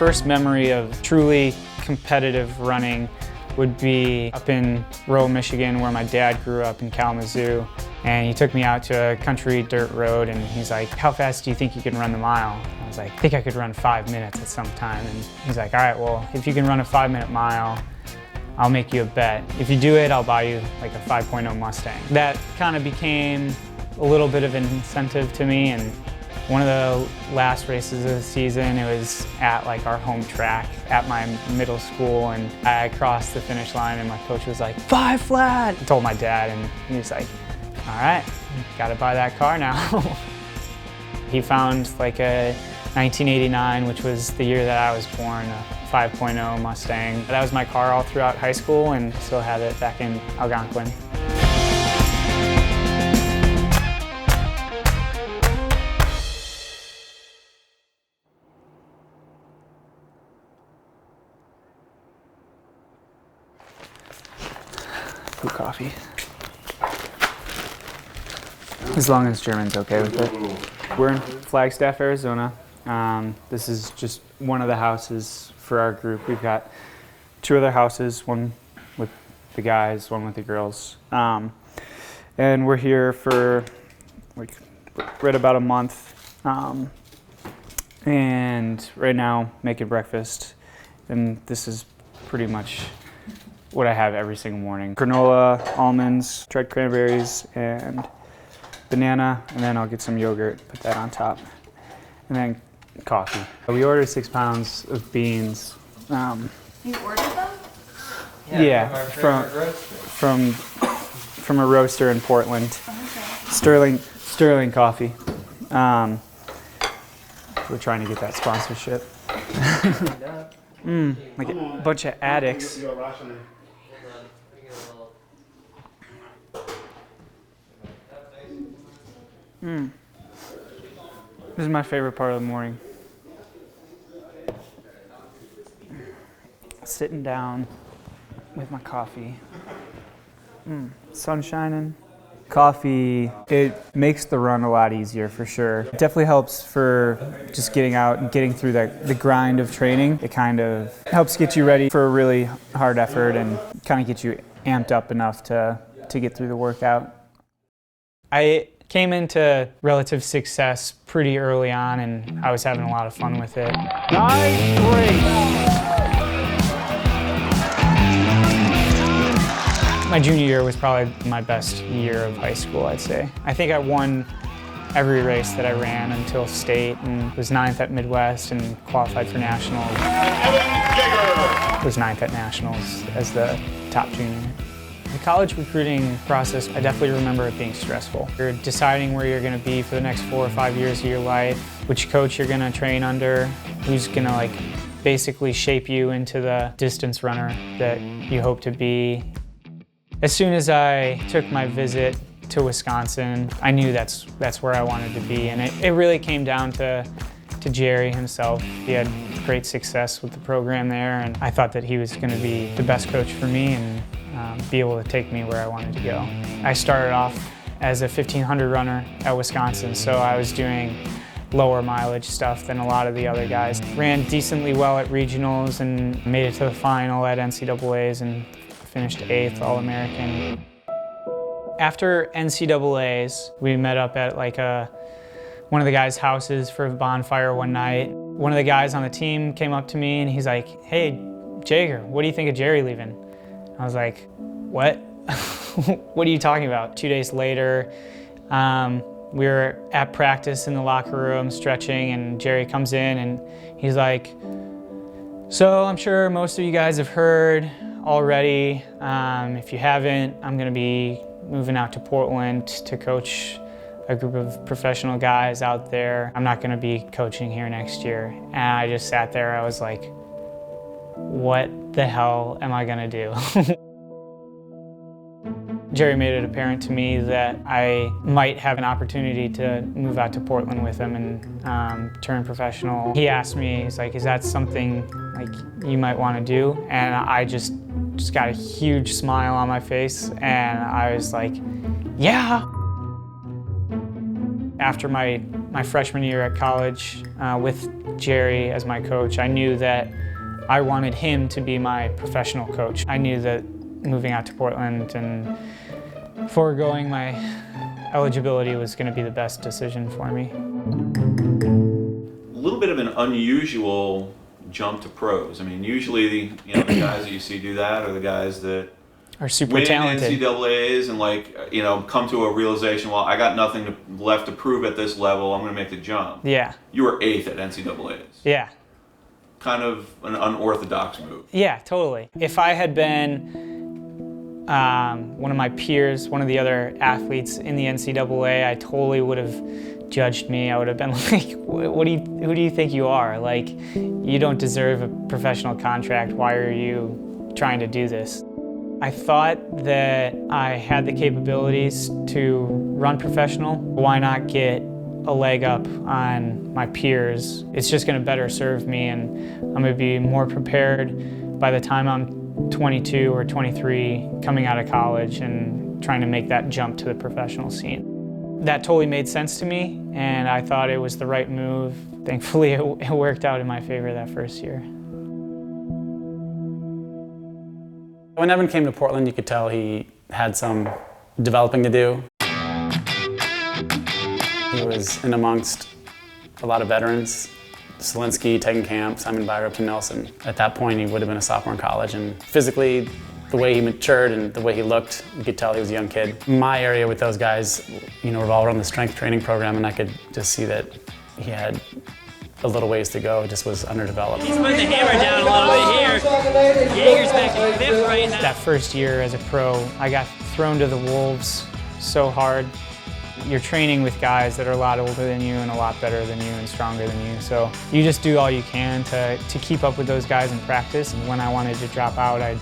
first memory of truly competitive running would be up in rural Michigan where my dad grew up in Kalamazoo. And he took me out to a country dirt road and he's like, how fast do you think you can run the mile? I was like, I think I could run 5 minutes at some time. And he's like, all right, well, if you can run a 5-minute mile, I'll make you a bet. If you do it, I'll buy you like a 5.0 Mustang. That kind of became a little bit of an incentive to me. And one of the last races of the season, it was at like our home track at my middle school, and I crossed the finish line and my coach was like, 5 flat! I told my dad and he was like, all right, gotta buy that car now. He found like a 1989, which was the year that I was born, a 5.0 Mustang. That was my car all throughout high school and still have it back in Algonquin. Coffee. As long as German's okay with it. We're in Flagstaff, Arizona. This is just one of the houses for our group. We've got 2 other houses, one with the guys, one with the girls. And we're here for like right about a month. And right now making breakfast. And this is pretty much what I have every single morning. Granola, almonds, dried cranberries, and banana, and then I'll get some yogurt, put that on top, and then coffee. We ordered 6 pounds of beans. You ordered them? Yeah, from a roaster in Portland. Okay. Sterling Coffee. We're trying to get that sponsorship. Like a bunch of addicts. This is my favorite part of the morning. Sitting down with my coffee. Sun shining. Coffee, it makes the run a lot easier for sure. It definitely helps for just getting out and getting through the grind of training. It kind of helps get you ready for a really hard effort and kind of get you amped up enough to get through the workout. I came into relative success pretty early on and I was having a lot of fun with it. Nice race! My junior year was probably my best year of high school, I'd say. I think I won every race that I ran until state and was 9th at Midwest and qualified for nationals. Jager was 9th at nationals as the top junior. The college recruiting process, I definitely remember it being stressful. You're deciding where you're going to be for the next 4 or 5 years of your life, which coach you're going to train under, who's going to basically shape you into the distance runner that you hope to be. As soon as I took my visit to Wisconsin, I knew that's where I wanted to be, and it really came down to Jerry himself. He had great success with the program there, and I thought that he was going to be the best coach for me and be able to take me where I wanted to go. I started off as a 1500 runner at Wisconsin, so I was doing lower mileage stuff than a lot of the other guys. Ran decently well at regionals and made it to the final at NCAAs and finished 8th All-American. After NCAAs, we met up at one of the guys' houses for a bonfire one night. One of the guys on the team came up to me and he's like, hey, Jager, what do you think of Jerry leaving? I was like, what? What are you talking about? 2 days later, we were at practice in the locker room stretching and Jerry comes in and he's like, so I'm sure most of you guys have heard already. If you haven't, I'm gonna be moving out to Portland to coach a group of professional guys out there. I'm not gonna be coaching here next year. And I just sat there, I was like, what the hell am I gonna do? Jerry made it apparent to me that I might have an opportunity to move out to Portland with him and turn professional. He asked me, he's like, is that something you might want to do? And I just got a huge smile on my face and I was like, yeah. After my My freshman year at college with Jerry as my coach, I knew that I wanted him to be my professional coach. I knew that moving out to Portland and foregoing my eligibility was going to be the best decision for me. A little bit of an unusual jump to pros. I mean, usually the guys that you see do that are the guys that Are super win talented. NCAAs and come to a realization, well, I got nothing left to prove at this level, I'm going to make the jump. Yeah. You were 8th at NCAAs. Yeah. Kind of an unorthodox move. Yeah, totally. If I had been one of my peers, one of the other athletes in the NCAA, I totally would have judged me. I would have been like, who do you think you are? Like, you don't deserve a professional contract. Why are you trying to do this? I thought that I had the capabilities to run professional. Why not get a leg up on my peers? It's just going to better serve me, and I'm going to be more prepared by the time I'm 22 or 23 coming out of college and trying to make that jump to the professional scene. That totally made sense to me, and I thought it was the right move. Thankfully, it worked out in my favor that first year. When Evan came to Portland, you could tell he had some developing to do. He was in amongst a lot of veterans. Selinsky, Tegan Camp, Simon Byrup, and Nelson. At that point, he would have been a sophomore in college, and physically, the way he matured and the way he looked, you could tell he was a young kid. My area with those guys, revolved around the strength training program, and I could just see that he had a little ways to go. It just was underdeveloped. He's putting the hammer down a little bit here. Jager's back in 5th right now. That first year as a pro, I got thrown to the wolves so hard. You're training with guys that are a lot older than you and a lot better than you and stronger than you. So you just do all you can to keep up with those guys in practice. And when I wanted to drop out, I'd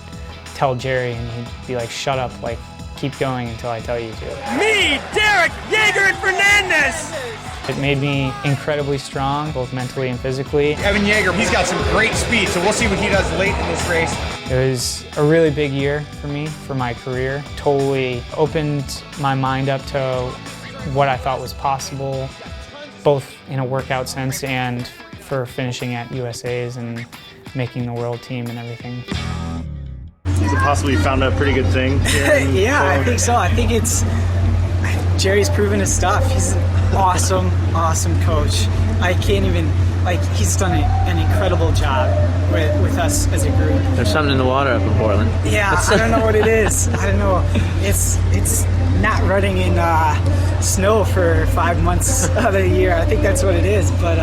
tell Jerry and he'd be like, shut up, like, keep going until I tell you to. Me, Derek, Jager, and Fernandez! It made me incredibly strong, both mentally and physically. Evan Jager, he's got some great speed, so we'll see what he does late in this race. It was a really big year for me, for my career. Totally opened my mind up to what I thought was possible, both in a workout sense and for finishing at USA's and making the world team and everything. Has it possibly found a pretty good thing here? Yeah, I think so. I think Jerry's proven his stuff. He's an awesome coach. I can't even, he's done an incredible job with us as a group. There's something in the water up in Portland. Yeah, I don't know what it is. I don't know. It's not running in snow for 5 months of the year. I think that's what it is. But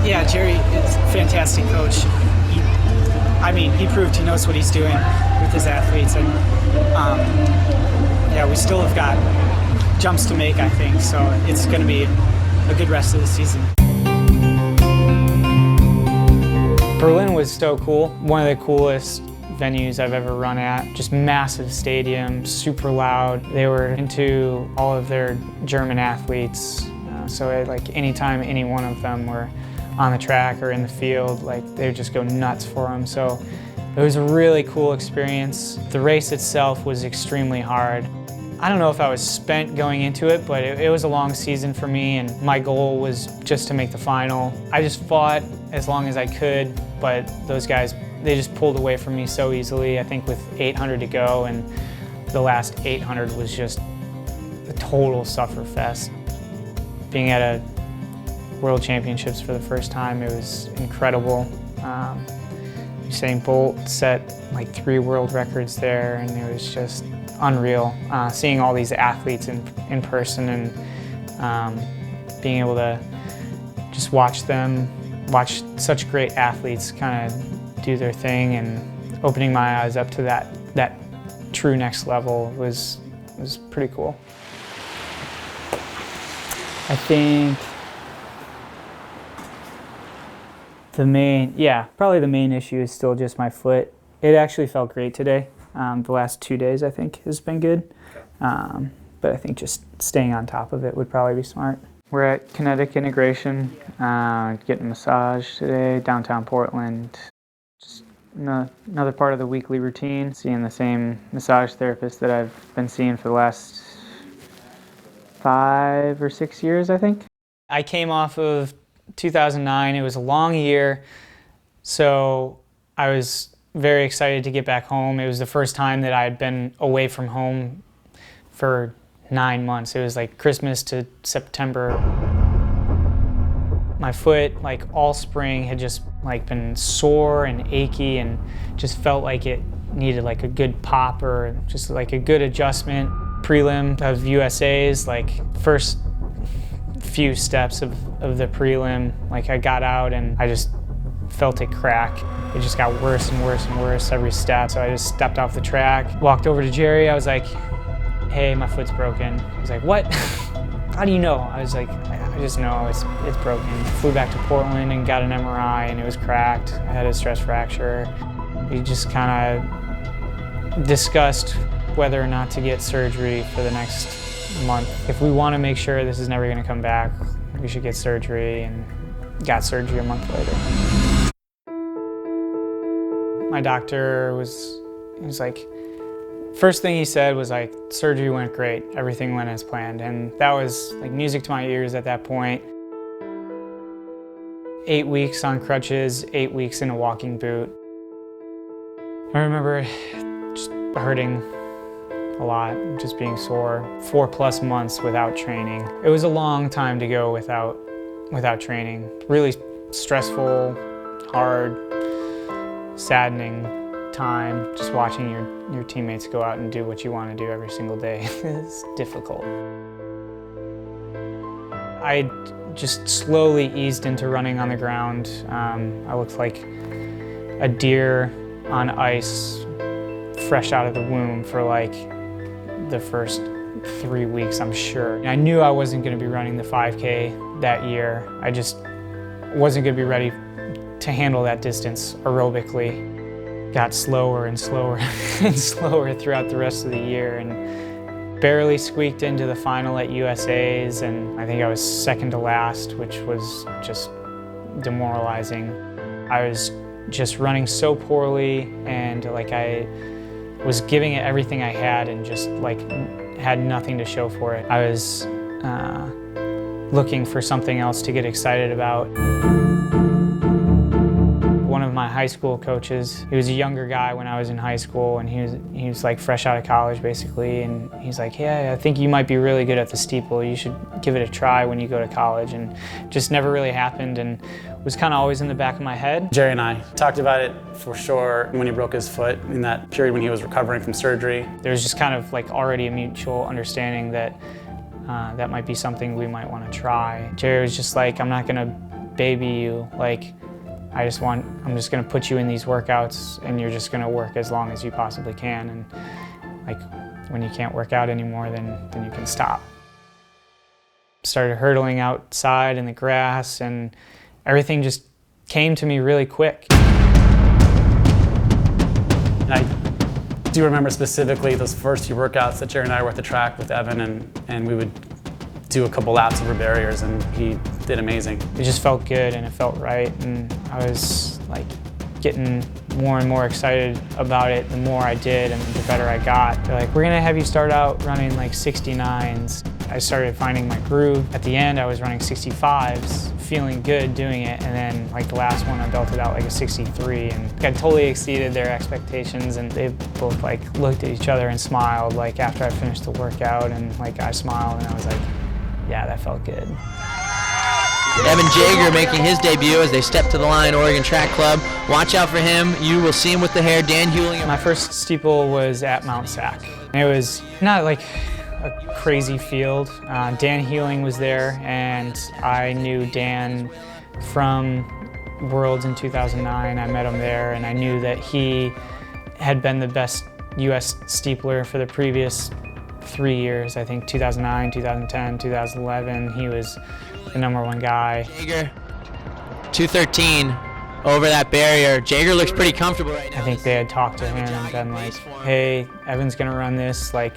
yeah, Jerry is a fantastic coach. He proved he knows what he's doing with his athletes, and yeah, we still have got jumps to make, I think. So it's going to be a good rest of the season. Berlin was so cool. One of the coolest venues I've ever run at. Just massive stadium, super loud. They were into all of their German athletes. So anytime any one of them were on the track or in the field, they would just go nuts for them. So it was a really cool experience. The race itself was extremely hard. I don't know if I was spent going into it, but it was a long season for me, and my goal was just to make the final. I just fought as long as I could, but those guys, they just pulled away from me so easily. I think with 800 to go, and the last 800 was just a total sufferfest. Being at a World Championships for the first time, it was incredible. Usain Bolt set 3 world records there, and it was just unreal. Seeing all these athletes in person and being able to just watch such great athletes kind of do their thing, and opening my eyes up to that true next level was pretty cool. I think probably the main issue is still just my foot. It actually felt great today. The last 2 days, I think, has been good. But I think just staying on top of it would probably be smart. We're at Kinetic Integration, getting a massage today, downtown Portland. Just another part of the weekly routine, seeing the same massage therapist that I've been seeing for the last 5 or 6 years, I think. I came off of 2009. It was a long year, so I was very excited to get back home. It was the first time that I had been away from home for 9 months. It was like Christmas to September. My foot, like all spring, had just like been sore and achy and just felt like it needed like a good pop or just like a good adjustment. Prelim of USA's, like first few steps of the prelim, like I got out and I just felt it crack. It just got worse and worse and worse every step. So I just stepped off the track, walked over to Jerry. I was like, hey, my foot's broken. He was like, what? How do you know? I was like, I just know it's broken. Flew back to Portland and got an MRI and it was cracked. I had a stress fracture. We just kind of discussed whether or not to get surgery for the next month. If we want to make sure this is never going to come back, we should get surgery, and got surgery a month later. My doctor was like, first thing he said was like, surgery went great, everything went as planned, and that was like music to my ears at that point. 8 weeks on crutches, 8 weeks in a walking boot. I remember just hurting a lot, just being sore. 4+ months without training. It was a long time to go without training. Really stressful, hard, saddening time. Just watching your teammates go out and do what you want to do every single day is difficult. I just slowly eased into running on the ground. I looked like a deer on ice, fresh out of the womb for like the first 3 weeks, I'm sure. I knew I wasn't going to be running the 5K that year. I just wasn't going to be ready to handle that distance aerobically. Got slower and slower and slower throughout the rest of the year, and barely squeaked into the final at USA's, and I think I was second to last, which was just demoralizing. I was just running so poorly, and like I was giving it everything I had and just like had nothing to show for it. I was looking for something else to get excited about. One of my high school coaches, he was a younger guy when I was in high school, and he was like fresh out of college basically, and he's like, yeah, I think you might be really good at the steeple. You should give it a try when you go to college, and just never really happened and was kind of always in the back of my head. Jerry and I talked about it for sure when he broke his foot in that period when he was recovering from surgery. There was just kind of like already a mutual understanding that that might be something we might want to try. Jerry was just like, I'm not gonna baby you, like I'm just gonna put you in these workouts and you're just gonna work as long as you possibly can, and like when you can't work out anymore, then you can stop. Started hurdling outside in the grass, and everything just came to me really quick. And I do remember specifically those first few workouts that Jerry and I were at the track with Evan, and we would do a couple laps over barriers, and he did amazing. It just felt good and it felt right, and I was like getting more and more excited about it the more I did and the better I got. They're like, we're gonna have you start out running like 69s. I started finding my groove. At the end I was running 65s, feeling good doing it, and then like the last one I belted out like a 63, and I totally exceeded their expectations, and they both like looked at each other and smiled like after I finished the workout, and like I smiled and I was like, yeah, that felt good. Evan Jager making his debut as they step to the line, Oregon Track Club. Watch out for him. You will see him with the hair. Dan Hewling. My first steeple was at Mount Sac. It was not like a crazy field. Dan Hewling was there, and I knew Dan from Worlds in 2009. I met him there, and I knew that he had been the best U.S. steepler for the previous 3 years. I think 2009, 2010, 2011, he was the #1 guy. Jager, 213 over that barrier. Jager looks pretty comfortable right now. I think they had talked to him and been like, hey, Evan's gonna run this. Like,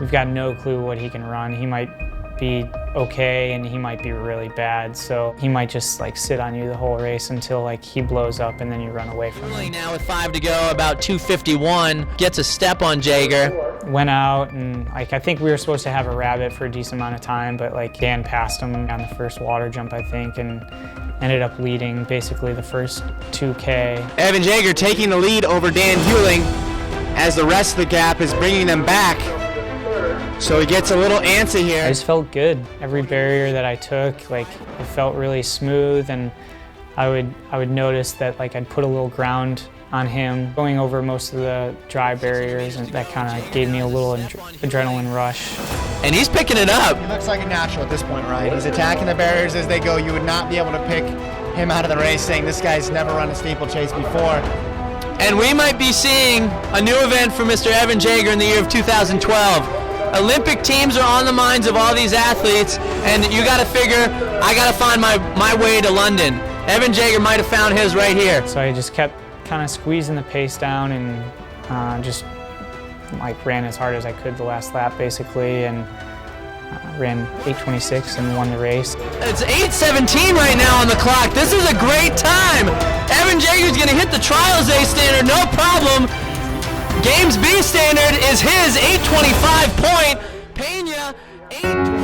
we've got no clue what he can run. He might be okay and he might be really bad. So he might just like sit on you the whole race until like he blows up and then you run away from him. Now with 5 to go, about 251, gets a step on Jager. went out and I think we were supposed to have a rabbit for a decent amount of time, but Dan passed him on the first water jump, I think, and ended up leading basically the first 2K. Evan Jager taking the lead over Dan Hewling as the rest of the gap is bringing them back. So he gets a little antsy here. I just felt good. Every barrier that I took, it felt really smooth, and I would notice that I'd put a little ground on him, going over most of the dry barriers, and that kind of gave me a little adrenaline rush. And he's picking it up. He looks like a natural at this point, right? He's attacking the barriers as they go. You would not be able to pick him out of the race, saying this guy's never run a steeplechase before. And we might be seeing a new event for Mr. Evan Jager in the year of 2012. Olympic teams are on the minds of all these athletes, and you gotta figure, I gotta find my way to London. Evan Jager might have found his right here. So I just kept kind of squeezing the pace down and just ran as hard as I could the last lap basically, and ran 8:26 and won the race. It's 8:17 right now on the clock. This is a great time. Evan Jager's gonna hit the Trials A standard, no problem. Games B standard is his 8:25 point. Pena, 8:29.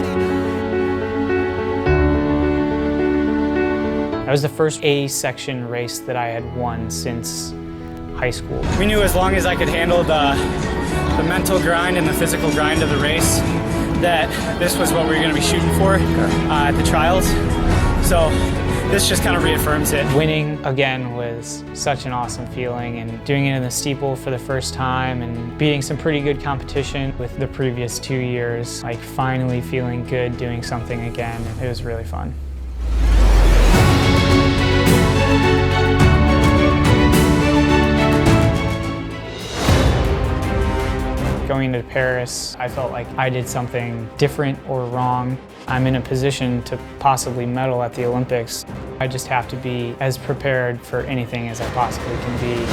That was the first A section race that I had won since high school. We knew as long as I could handle the mental grind and the physical grind of the race, that this was what we were going to be shooting for at the trials. So this just kind of reaffirms it. Winning again was such an awesome feeling, and doing it in the steeple for the first time and beating some pretty good competition with the previous 2 years, finally feeling good doing something again. It was really fun. Going to Paris, I felt like I did something different or wrong. I'm in a position to possibly medal at the Olympics. I just have to be as prepared for anything as I possibly can be.